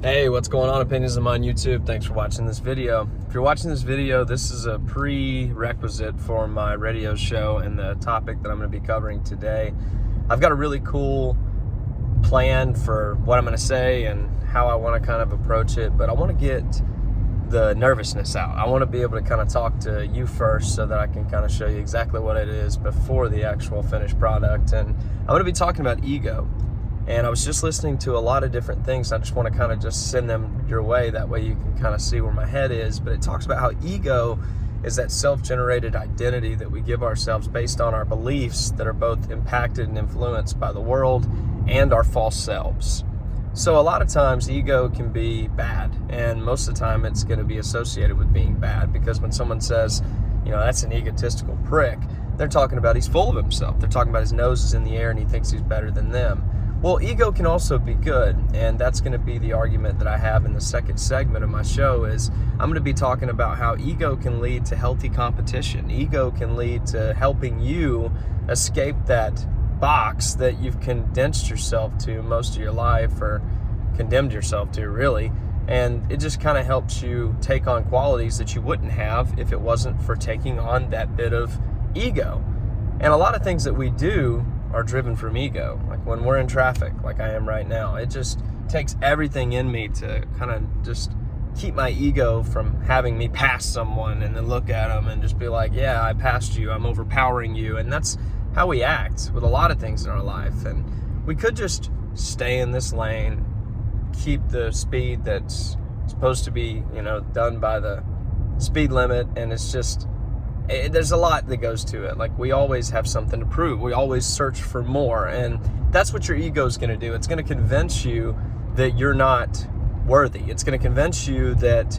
Hey, what's going on, Opinions of Mine YouTube? Thanks for watching this video. If you're watching this video, this is a prerequisite for my radio show and the topic that I'm going to be covering today. I've got a really cool plan for what I'm going to say and how I want to kind of approach it, but I want to get the nervousness out. I want to be able to kind of talk to you first so that I can kind of show you exactly what it is before the actual finished product. And I'm going to be talking about ego. And I was just listening to a lot of different things. I just want to kind of just send them your way. That way you can kind of see where my head is. But it talks about how ego is that self-generated identity that we give ourselves based on our beliefs that are both impacted and influenced by the world and our false selves. So a lot of times ego can be bad. And most of the time it's going to be associated with being bad. Because when someone says, you know, that's an egotistical prick, they're talking about he's full of himself. They're talking about his nose is in the air and he thinks he's better than them. Well, ego can also be good, and that's going to be the argument that I have in the second segment of my show. Is I'm going to be talking about how ego can lead to healthy competition. Ego can lead to helping you escape that box that you've condensed yourself to most of your life, or condemned yourself to, really. And it just kind of helps you take on qualities that you wouldn't have if it wasn't for taking on that bit of ego. And a lot of things that we do are driven from ego. Like when we're in traffic, like I am right now, it just takes everything in me to kind of just keep my ego from having me pass someone and then look at them and just be like, yeah, I passed you, I'm overpowering you. And that's how we act with a lot of things in our life. And we could just stay in this lane, keep the speed that's supposed to be, you know, done by the speed limit, and it's just, there's a lot that goes to it. Like, we always have something to prove. We always search for more. And that's what your ego is going to do. It's going to convince you that you're not worthy. It's going to convince you that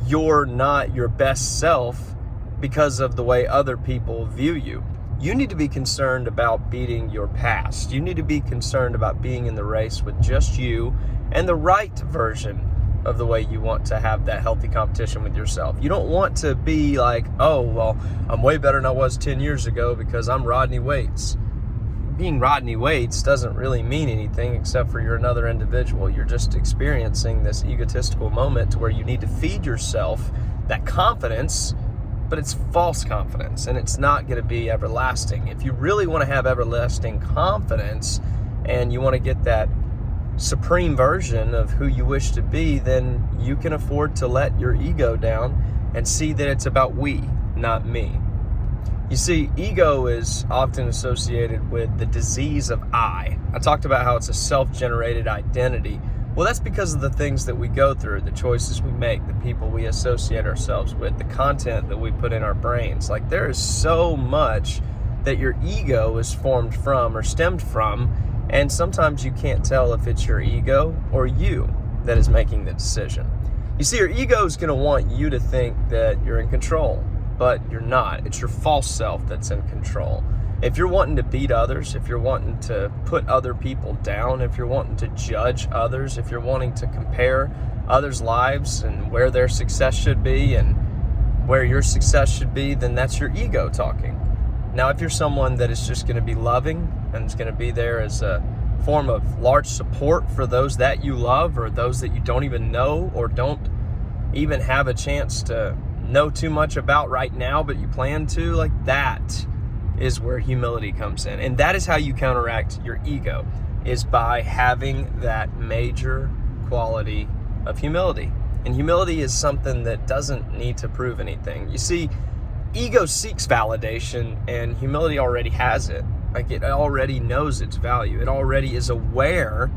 you're not your best self because of the way other people view you. You need to be concerned about beating your past. You need to be concerned about being in the race with just you and the right version of the way you want to have that healthy competition with yourself. You don't want to be like, oh, well, I'm way better than I was 10 years ago because I'm Rodney Waits. Being Rodney Waits doesn't really mean anything except for you're another individual. You're just experiencing this egotistical moment where you need to feed yourself that confidence, but it's false confidence, and it's not going to be everlasting. If you really want to have everlasting confidence and you want to get that supreme version of who you wish to be, then you can afford to let your ego down and see that it's about we, not me. You see, ego is often associated with the disease of I. I talked about how it's a self-generated identity. Well, that's because of the things that we go through, the choices we make, the people we associate ourselves with, the content that we put in our brains. Like, there is so much that your ego is formed from or stemmed from. And sometimes you can't tell if it's your ego or you that is making the decision. You see, your ego is going to want you to think that you're in control, but you're not. It's your false self that's in control. If you're wanting to beat others, if you're wanting to put other people down, if you're wanting to judge others, if you're wanting to compare others' lives and where their success should be and where your success should be, then that's your ego talking. Now, if you're someone that is just going to be loving and is going to be there as a form of large support for those that you love or those that you don't even know or don't even have a chance to know too much about right now, but you plan to, like, that is where humility comes in. And that is how you counteract your ego, is by having that major quality of humility. And humility is something that doesn't need to prove anything. You see, ego seeks validation, and humility already has it. Like, it already knows its value. It already is aware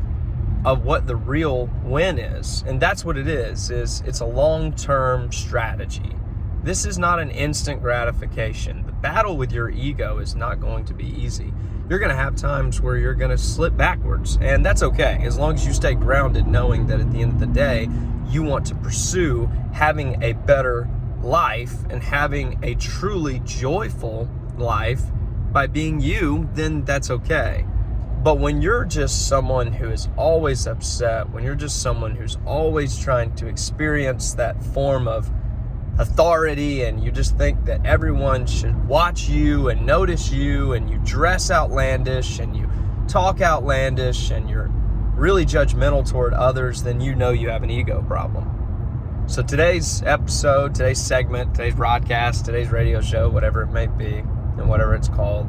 of what the real win is. And that's what it is it's a long-term strategy. This is not an instant gratification. The battle with your ego is not going to be easy. You're going to have times where you're going to slip backwards, and that's okay, as long as you stay grounded, knowing that at the end of the day, you want to pursue having a better life and having a truly joyful life by being you. Then that's okay. But when you're just someone who is always upset, when you're just someone who's always trying to experience that form of authority, and you just think that everyone should watch you and notice you, and you dress outlandish and you talk outlandish and you're really judgmental toward others, then you know you have an ego problem. So today's episode, today's segment, today's broadcast, today's radio show, whatever it may be, and whatever it's called,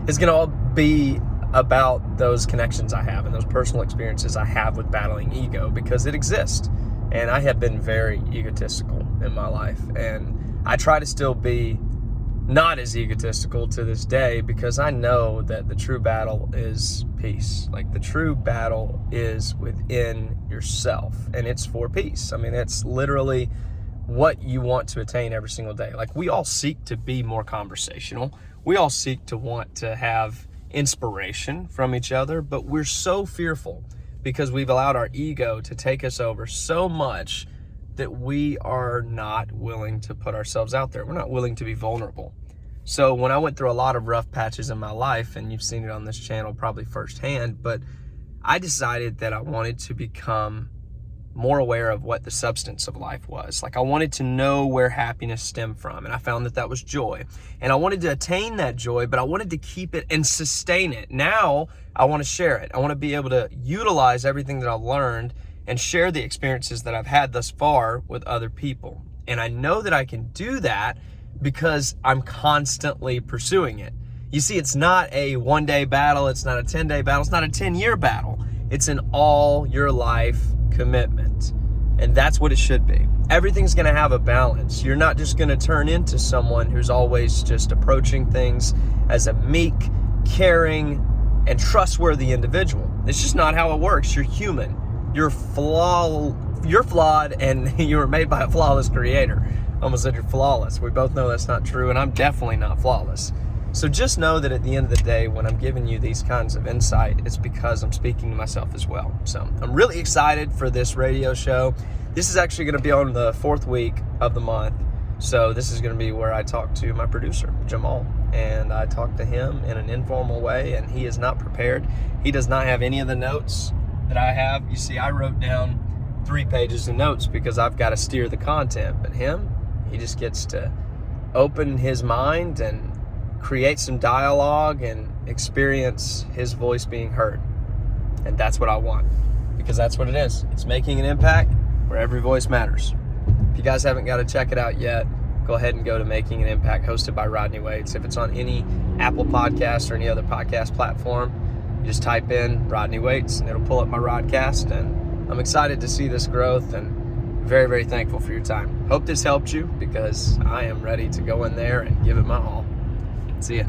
is going to all be about those connections I have and those personal experiences I have with battling ego, because it exists. And I have been very egotistical in my life. And I try to still be not as egotistical to this day, because I know that the true battle is peace. Like, the true battle is within yourself, and it's for peace. I mean, it's literally what you want to attain every single day. Like, we all seek to be more conversational. We all seek to want to have inspiration from each other, but we're so fearful because we've allowed our ego to take us over so much that we are not willing to put ourselves out there. We're not willing to be vulnerable. So when I went through a lot of rough patches in my life, and you've seen it on this channel probably firsthand, but I decided that I wanted to become more aware of what the substance of life was. Like, I wanted to know where happiness stemmed from, and I found that that was joy. And I wanted to attain that joy, but I wanted to keep it and sustain it. Now I want to share it. I want to be able to utilize everything that I've learned and share the experiences that I've had thus far with other people. And I know that I can do that because I'm constantly pursuing it. You see, it's not a one-day battle. It's not a 10-day battle. It's not a 10-year battle. It's an all your life commitment. And that's what it should be. Everything's going to have a balance. You're not just going to turn into someone who's always just approaching things as a meek, caring, and trustworthy individual. It's just not how it works. You're human. You're flawed, and you were made by a flawless creator. I almost said you're flawless. We both know that's not true, and I'm definitely not flawless. So just know that at the end of the day, when I'm giving you these kinds of insight, it's because I'm speaking to myself as well. So I'm really excited for this radio show. This is actually going to be on the 4th week of the month. So this is going to be where I talk to my producer, Jamal. And I talk to him in an informal way, and he is not prepared. He does not have any of the notes that I have. You see, I wrote down 3 pages of notes because I've got to steer the content. But him, he just gets to open his mind and create some dialogue and experience his voice being heard. And that's what I want, because that's what it is. It's making an impact where every voice matters. If you guys haven't got to check it out yet, go ahead and go to Making an Impact, hosted by Rodney Waits. If it's on any Apple podcast or any other podcast platform, you just type in Rodney Waits and it'll pull up my Rodcast. And I'm excited to see this growth, and very, very thankful for your time. Hope this helped you, because I am ready to go in there and give it my all. See ya.